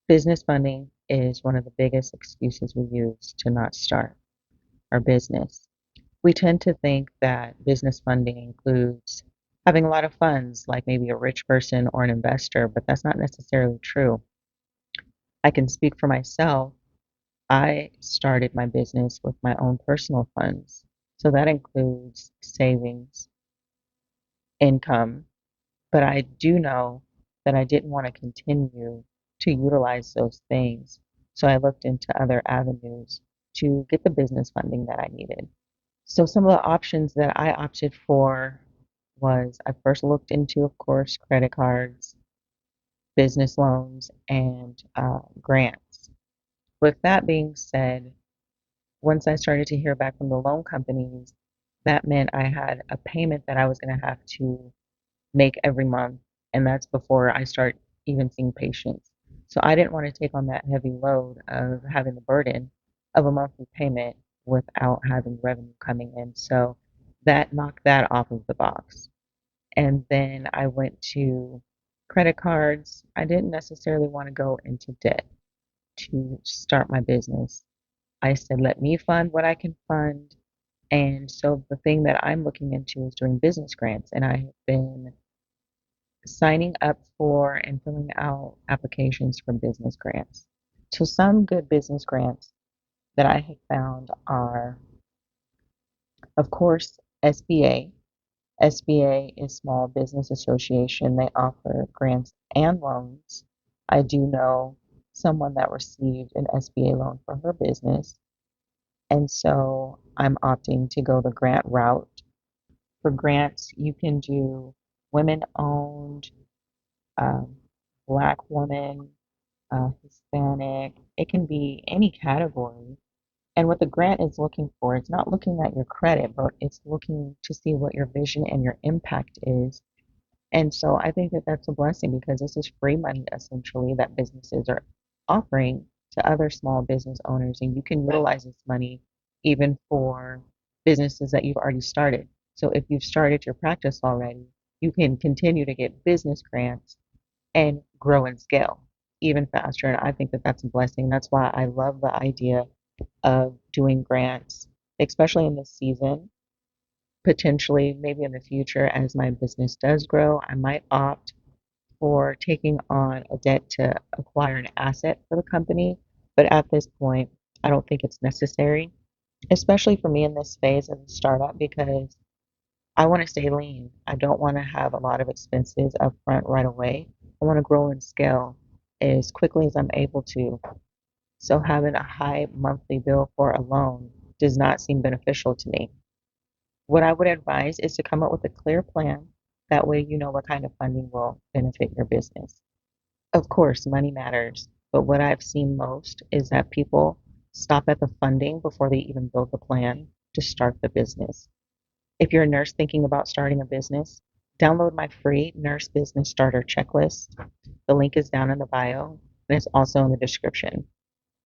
Business funding is one of the biggest excuses we use to not start our business. We tend to think that business funding includes having a lot of funds, like maybe a rich person or an investor, but that's not necessarily true. I can speak for myself. I started my business with my own personal funds. So that includes savings, income, but I do know that I didn't want to continue to utilize those things. So I looked into other avenues to get the business funding that I needed. So some of the options that I opted for was I first looked into, of course, credit cards, business loans, and grants. With that being said, once I started to hear back from the loan companies, that meant I had a payment that I was going to have to make every month, and that's before I start even seeing patients. So I didn't want to take on that heavy load of having the burden of a monthly payment without having revenue coming in. So that knocked that off of the box. And then I went to credit cards. I didn't necessarily want to go into debt to start my business. I said, let me fund what I can fund. And so the thing that I'm looking into is doing business grants. And I have been signing up for and filling out applications for business grants. So some good business grants that I have found are, of course, SBA. SBA is Small Business Association. They offer grants and loans. I do know someone that received an SBA loan for her business, and so I'm opting to go the grant route. For grants, you can do women owned, um, Black woman, Hispanic. It can be any category. And what the grant is looking for, it's not looking at your credit, but it's looking to see what your vision and your impact is. And so I think that that's a blessing because this is free money essentially that businesses are offering to other small business owners. And you can utilize this money even for businesses that you've already started. So if you've started your practice already, you can continue to get business grants and grow and scale even faster. And I think that that's a blessing. That's why I love the idea of doing grants, especially in this season. Potentially, maybe in the future, as my business does grow, I might opt for taking on a debt to acquire an asset for the company. But at this point, I don't think it's necessary, especially for me in this phase of the startup, because I want to stay lean. I don't want to have a lot of expenses up front right away. I want to grow and scale as quickly as I'm able to. So having a high monthly bill for a loan does not seem beneficial to me. What I would advise is to come up with a clear plan. That way you know what kind of funding will benefit your business. Of course, money matters, but what I've seen most is that people stop at the funding before they even build the plan to start the business. If you're a nurse thinking about starting a business, download my free Nurse Business Starter Checklist. The link is down in the bio and it's also in the description.